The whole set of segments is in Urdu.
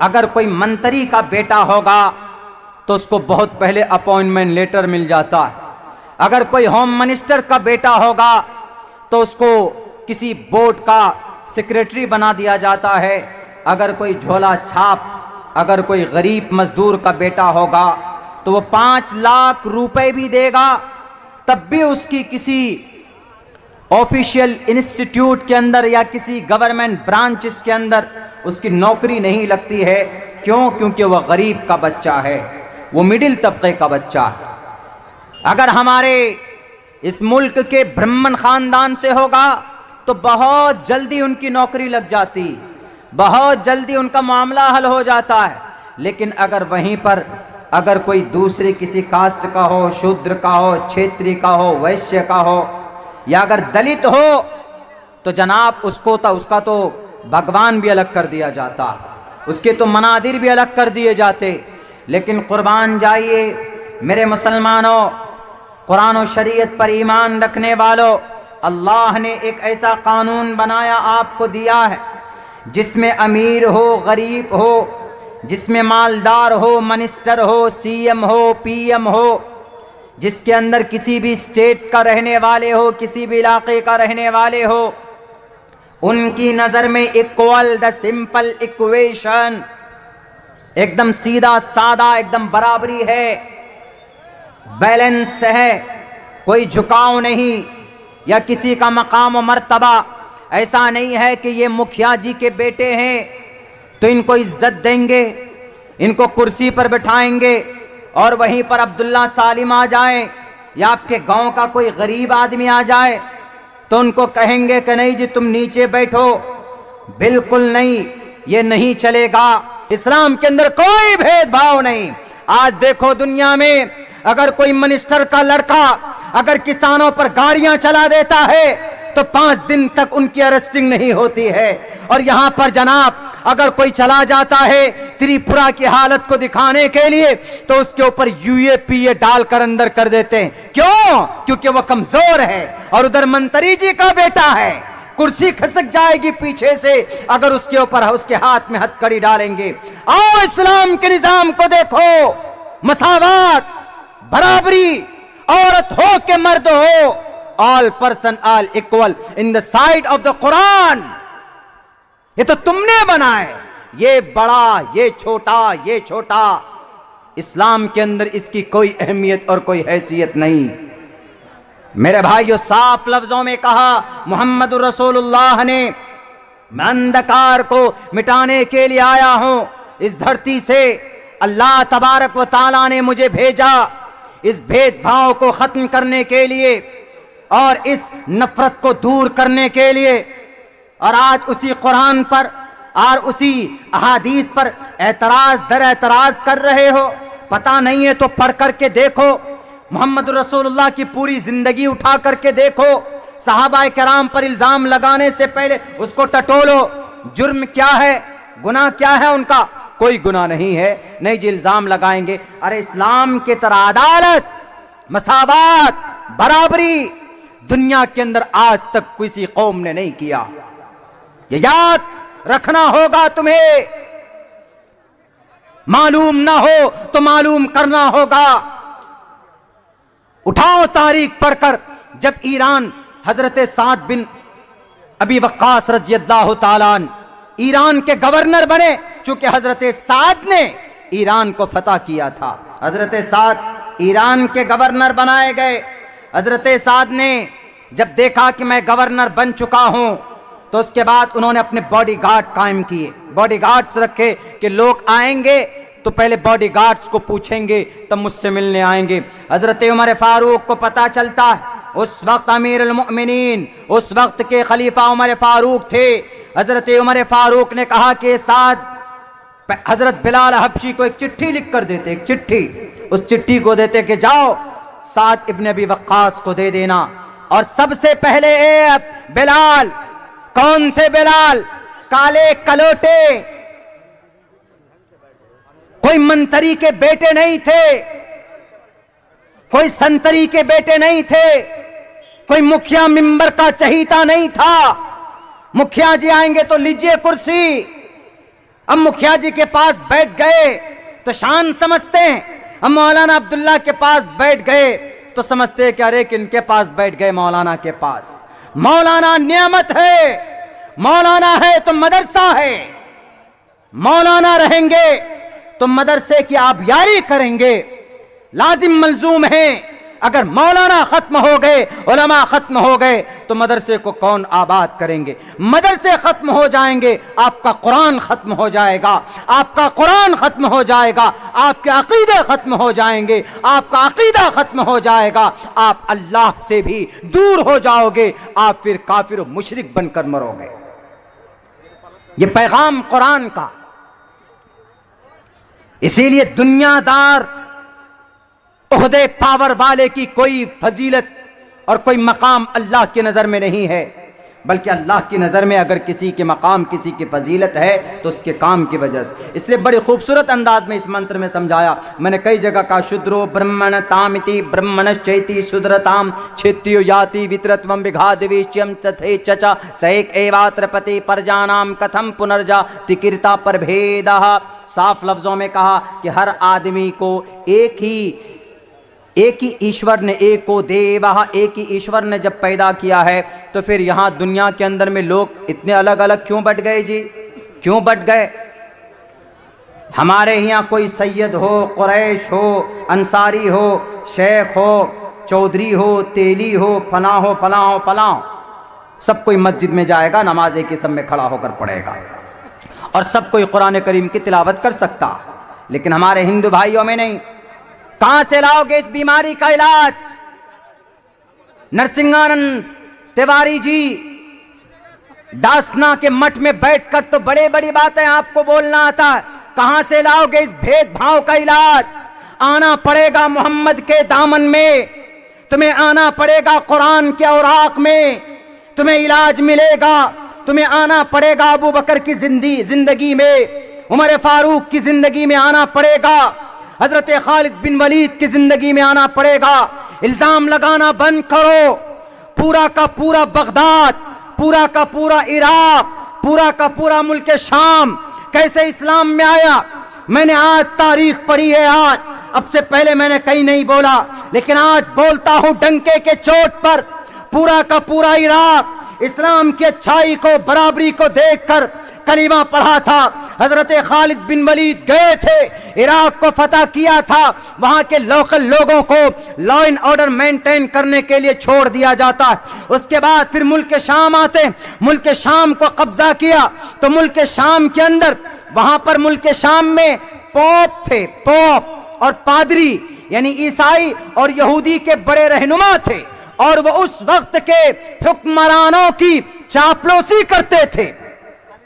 اگر کوئی منتری کا بیٹا ہوگا تو اس کو بہت پہلے اپوائنٹمنٹ لیٹر مل جاتا ہے. اگر کوئی ہوم منسٹر کا بیٹا ہوگا تو اس کو کسی بورڈ کا سیکریٹری بنا دیا جاتا ہے. اگر کوئی جھولا چھاپ اگر کوئی غریب مزدور کا بیٹا ہوگا تو وہ 5 لاکھ روپے بھی دے گا تب بھی اس کی کسی آفیشیل انسٹیٹیوٹ کے اندر یا کسی گورنمنٹ برانچز کے اندر اس کی نوکری نہیں لگتی ہے. کیوں؟ کیونکہ وہ غریب کا بچہ ہے, وہ مڈل طبقے کا بچہ ہے. اگر ہمارے اس ملک کے برہمن خاندان سے ہوگا تو بہت جلدی ان کی نوکری لگ جاتی, بہت جلدی ان کا معاملہ حل ہو جاتا ہے. لیکن اگر وہیں پر اگر کوئی دوسری کسی کاسٹ کا ہو, شودر کا ہو, چھیتری کا ہو, ویشیہ کا ہو یا اگر دلت ہو تو جناب اس کا تو بھگوان بھی الگ کر دیا جاتا, اس کے تو منادر بھی الگ کر دیے جاتے. لیکن قربان جائیے میرے مسلمانوں, قرآن و شریعت پر ایمان رکھنے والوں, اللہ نے ایک ایسا قانون بنایا آپ کو دیا ہے جس میں امیر ہو, غریب ہو, جس میں مالدار ہو, منسٹر ہو, سی ایم ہو, پی ایم ہو, جس کے اندر کسی بھی اسٹیٹ کا رہنے والے ہو, کسی بھی علاقے کا رہنے والے ہو, ان کی نظر میں ایکول دا سمپل ایکویشن, ایک دم سیدھا سادہ, ایک دم برابری ہے, بیلنس ہے, کوئی جھکاؤ نہیں یا کسی کا مقام و مرتبہ ایسا نہیں ہے کہ یہ مکھیا جی کے بیٹے ہیں تو ان کو عزت دیں گے, ان کو کرسی پر بٹھائیں گے, اور وہیں پر عبداللہ سالم آ جائیں یا آپ کے گاؤں کا کوئی غریب آدمی آ جائے تو ان کو کہیں گے کہ نہیں جی تم نیچے بیٹھو. بالکل نہیں, یہ نہیں چلے گا. اسلام کے اندر کوئی بھید بھاؤ نہیں. آج دیکھو دنیا میں اگر کوئی منسٹر کا لڑکا اگر کسانوں پر گاڑیاں چلا دیتا ہے تو 5 دن تک ان کی ارسٹنگ نہیں ہوتی ہے, اور یہاں پر جناب اگر کوئی چلا جاتا ہے تریپورا کی حالت کو دکھانے کے لیے تو اس کے اوپر UAPA ڈال کر اندر کر دیتے ہیں. کیوں؟ کیونکہ وہ کمزور ہے. اور ادھر منتری جی کا بیٹا ہے, کرسی کھسک جائے گی پیچھے سے اگر اس کے اوپر اس کے ہاتھ میں ہتھ کڑی ڈالیں گے. آؤ اسلام کے نظام کو دیکھو, مساوات, برابری, عورت ہو کہ مرد ہو, all person all equal in the sight of the Quran. یہ تو تم نے بنا ہے, یہ بڑا, یہ چھوٹا, یہ چھوٹا. اسلام کے اندر اس کی کوئی اہمیت اور کوئی حیثیت نہیں. میرے بھائیو, صاف لفظوں میں کہا محمد رسول اللہ نے, میں اندھکار کو مٹانے کے لیے آیا ہوں اس دھرتی سے. اللہ تبارک و تعالیٰ نے مجھے بھیجا اس بھید بھاؤ کو ختم کرنے کے لیے اور اس نفرت کو دور کرنے کے لیے. اور آج اسی قرآن پر اور اسی احادیث پر اعتراض در اعتراض کر رہے ہو. پتہ نہیں ہے تو پڑھ کر کے دیکھو, محمد رسول اللہ کی پوری زندگی اٹھا کر کے دیکھو, صحابہ کرام پر الزام لگانے سے پہلے اس کو ٹٹولو. جرم کیا ہے, گناہ کیا ہے ان کا؟ کوئی گناہ نہیں ہے. نہیں جی الزام لگائیں گے. ارے اسلام کی طرح عدالت, مساوات, برابری دنیا کے اندر آج تک کسی قوم نے نہیں کیا. یہ یاد رکھنا ہوگا تمہیں, معلوم نہ ہو تو معلوم کرنا ہوگا. اٹھاؤ تاریخ پڑھ کر, جب ایران حضرت سعد بن ابی وقاص رضی اللہ تعالیٰ عنہ ایران کے گورنر بنے, چونکہ حضرت سعد نے ایران کو فتح کیا تھا. حضرت سعد ایران کے گورنر بنائے گئے. حضرت سعد نے جب دیکھا کہ میں گورنر بن چکا ہوں تو اس کے بعد انہوں نے اپنے باڈی گارڈ قائم کیے, باڈی گارڈز رکھے کہ لوگ آئیں گے تو پہلے باڈی گارڈز کو پوچھیں گے تب مجھ سے ملنے آئیں گے. حضرت عمر فاروق کو پتا چلتا ہے, اس وقت امیر المؤمنین, اس وقت کے خلیفہ عمر فاروق تھے. حضرت عمر فاروق نے کہا کہ سعد, حضرت بلال حبشی کو ایک چٹھی لکھ کر دیتے, ایک چٹھی, اس چٹھی کو دیتے کہ جاؤ سعد ابن ابی وقاص کو دے دینا. اور سب سے پہلے بلال, کون تھے بلال؟ کالے کلوٹے, کوئی منتری کے بیٹے نہیں تھے, کوئی سنتری کے بیٹے نہیں تھے, کوئی مکھیا ممبر کا چہیتا نہیں تھا. مکھیا جی آئیں گے تو لیجئے کرسی, اب مکھیا جی کے پاس بیٹھ گئے تو شان سمجھتے ہیں، اب مولانا عبداللہ کے پاس بیٹھ گئے تو سمجھتے ہیں کہ ارے کن کے پاس بیٹھ گئے، مولانا کے پاس۔ مولانا نعمت ہے، مولانا ہے تو مدرسہ ہے، مولانا رہیں گے تو مدرسے کی آپ یاری کریں گے۔ لازم ملزوم ہے، اگر مولانا ختم ہو گئے، علماء ختم ہو گئے تو مدرسے کو کون آباد کریں گے؟ مدرسے ختم ہو جائیں گے، آپ کا قرآن ختم ہو جائے گا، آپ کا قرآن ختم ہو جائے گا، آپ کے عقیدے ختم ہو جائیں گے، آپ کا عقیدہ ختم ہو جائے گا، آپ اللہ سے بھی دور ہو جاؤ گے، آپ پھر کافر و مشرک بن کر مرو گے۔ یہ پیغام قرآن کا۔ اسی لیے دنیا دار عہدے پاور والے کی کوئی فضیلت اور کوئی مقام اللہ کی نظر میں نہیں ہے، بلکہ اللہ کی نظر میں اگر کسی کے مقام، کسی کی فضیلت ہے تو اس کے کام کی وجہ سے۔ اس لیے بڑے خوبصورت انداز میں اس منتر میں سمجھایا، میں نے کئی جگہ کہا شودرو برہمن تامتی برہمنشچیتی شودرتام چھتیو یاتی وترتوم وگھادویشیم تتھے چچا سیک ایواترپتی پرجانام کتھم پنرجا تکرتا پربھیدہ۔ صاف لفظوں میں کہا کہ ہر آدمی کو ایک ہی ایشور نے، ایک کو دیوہ، ایک ہی ایشور نے جب پیدا کیا ہے تو پھر یہاں دنیا کے اندر میں لوگ اتنے الگ الگ کیوں بٹ گئے جی؟ کیوں بٹ گئے؟ ہمارے یہاں کوئی سید ہو، قریش ہو، انصاری ہو، شیخ ہو، چودھری ہو، تیلی ہو، فلاں ہو، فلاں ہو، فلاں، سب کوئی مسجد میں جائے گا، نماز ایک قسم میں کھڑا ہو کر پڑھے گا اور سب کوئی قرآن کریم کی تلاوت کر سکتا، لیکن ہمارے ہندو بھائیوں میں نہیں۔ کہاں سے لاؤ گے اس بیماری کا علاج؟ نرسنگانند تیواری جی داسنا کے مٹھ میں بیٹھ کر تو بڑے بڑی باتیں آپ کو بولنا آتا ہے، کہاں سے لاؤ گے اس بھید بھاؤ کا علاج؟ آنا پڑے گا محمد کے دامن میں، تمہیں آنا پڑے گا قرآن کے اوراق میں، تمہیں علاج ملے گا۔ تمہیں آنا پڑے گا ابو بکر کی زندگی میں، عمر فاروق کی زندگی میں آنا پڑے گا، حضرت خالد بن ولید کی زندگی میں آنا پڑے گا۔ الزام لگانا بند کرو، پورا کا پورا بغداد، پورا کا پورا عراق، پورا کا پورا ملک شام کیسے اسلام میں آیا؟ میں نے آج تاریخ پڑھی ہے، آج، اب سے پہلے میں نے کہیں نہیں بولا، لیکن آج بولتا ہوں ڈنکے کے چوٹ پر، پورا کا پورا عراق اسلام کی اچھائی کو، برابری کو دیکھ کر کلمہ پڑھا تھا۔ حضرت خالد بن ولید گئے تھے، عراق کو فتح کیا تھا، وہاں کے لوکل لوگوں کو لا اینڈ آرڈر مینٹین کرنے کے لیے چھوڑ دیا جاتا ہے۔ اس کے بعد پھر ملک شام آتے، ملک شام کو قبضہ کیا تو ملک شام کے اندر، وہاں پر ملک شام میں پوپ تھے، پوپ اور پادری، یعنی عیسائی اور یہودی کے بڑے رہنما تھے، اور وہ اس وقت کے حکمرانوں کی چاپلوسی کرتے تھے۔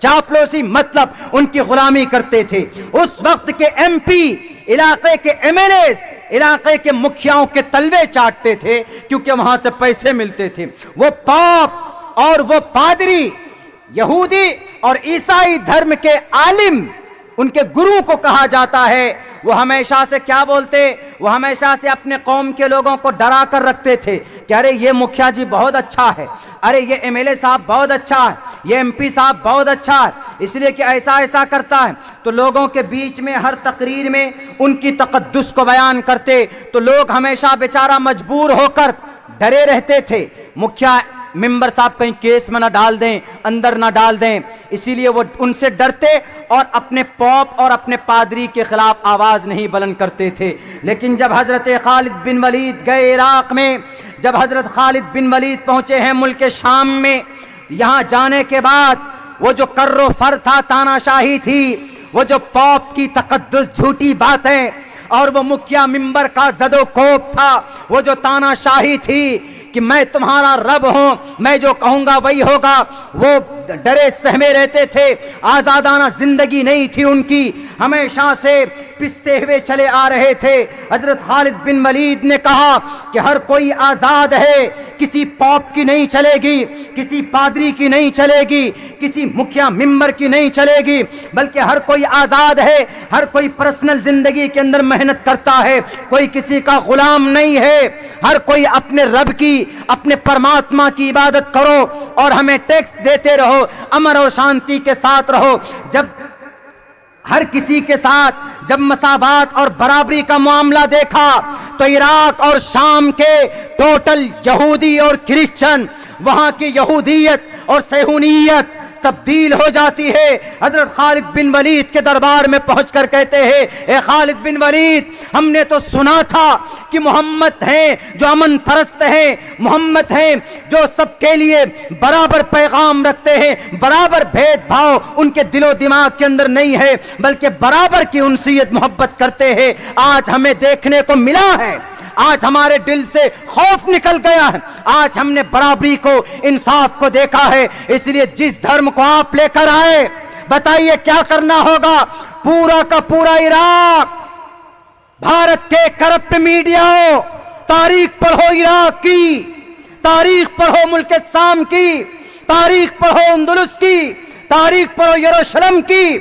چاپلوسی مطلب ان کی غلامی کرتے تھے۔ اس وقت کے ایم پی، علاقے کے ایم ایل ایز، علاقے کے مکھیاؤں کے تلوے چاٹتے تھے کیونکہ وہاں سے پیسے ملتے تھے۔ وہ پاپ اور وہ پادری، یہودی اور عیسائی دھرم کے عالم، ان کے گرو کو کہا جاتا ہے، وہ ہمیشہ سے کیا بولتے؟ وہ ہمیشہ سے اپنے قوم کے لوگوں کو ڈرا کر رکھتے تھے کہ ارے یہ مکھیا جی بہت اچھا ہے، ارے یہ ایم ایل اے صاحب بہت اچھا ہے، یہ ایم پی صاحب بہت اچھا ہے، اس لیے کہ ایسا ایسا کرتا ہے۔ تو لوگوں کے بیچ میں ہر تقریر میں ان کی تقدس کو بیان کرتے تو لوگ ہمیشہ بیچارہ مجبور ہو کر ڈرے رہتے تھے، مکھیا ممبر صاحب کہیں کیس میں نہ ڈال دیں، اندر نہ ڈال دیں، اسی لیے وہ ان سے ڈرتے اور اپنے پوپ اور اپنے پادری کے خلاف آواز نہیں بلند کرتے تھے۔ لیکن جب حضرت خالد بن ولید گئے عراق میں، جب حضرت خالد بن ولید پہنچے ہیں ملک شام میں، یہاں جانے کے بعد وہ جو کر و فر تھا، تاناشاہی تھی، وہ جو پوپ کی تقدس جھوٹی باتیں اور وہ مکھیا ممبر کا زد و کوب تھا، وہ جو تاناشاہی تھی کہ میں تمہارا رب ہوں، میں جو کہوں گا وہی ہوگا، وہ ڈرے سہمے رہتے تھے، آزادانہ زندگی نہیں تھی ان کی، ہمیشہ سے پستے ہوئے چلے آ رہے تھے۔ حضرت خالد بن ولید نے کہا کہ ہر کوئی آزاد ہے، کسی پوپ کی نہیں چلے گی، کسی پادری کی نہیں چلے گی، کسی مکھیا ممبر کی نہیں چلے گی، بلکہ ہر کوئی آزاد ہے، ہر کوئی پرسنل زندگی کے اندر محنت کرتا ہے، کوئی کسی کا غلام نہیں ہے، ہر کوئی اپنے رب کی، اپنے پرماتما کی عبادت کرو اور ہمیں ٹیکس دیتے رہو، امن اور شانتی کے ساتھ رہو۔ ہر کسی کے ساتھ جب مساوات اور برابری کا معاملہ دیکھا تو عراق اور شام کے ٹوٹل یہودی اور کرسچن، وہاں کی یہودیت اور صہیونیت تبدیل ہو جاتی ہے۔ حضرت خالد بن ولید کے دربار میں پہنچ کر کہتے ہیں، اے خالد بن ولید، ہم نے تو سنا تھا کہ محمد ہیں جو امن پرست ہیں، محمد ہیں جو سب کے لیے برابر پیغام رکھتے ہیں، برابر بھید بھاؤ ان کے دل و دماغ کے اندر نہیں ہے، بلکہ برابر کی انسیت محبت کرتے ہیں۔ آج ہمیں دیکھنے کو ملا ہے، آج ہمارے دل سے خوف نکل گیا ہے، آج ہم نے برابری کو، انصاف کو دیکھا ہے۔ اس لیے جس دھرم کو آپ لے کر آئے، بتائیے کیا کرنا ہوگا؟ پورا کا پورا عراق، بھارت کے کرپٹ میڈیا ہو، تاریخ پڑھو عراق کی، تاریخ پڑھو ملک شام کی، تاریخ پڑھو اندلس کی، تاریخ پڑھو یروشلم کی،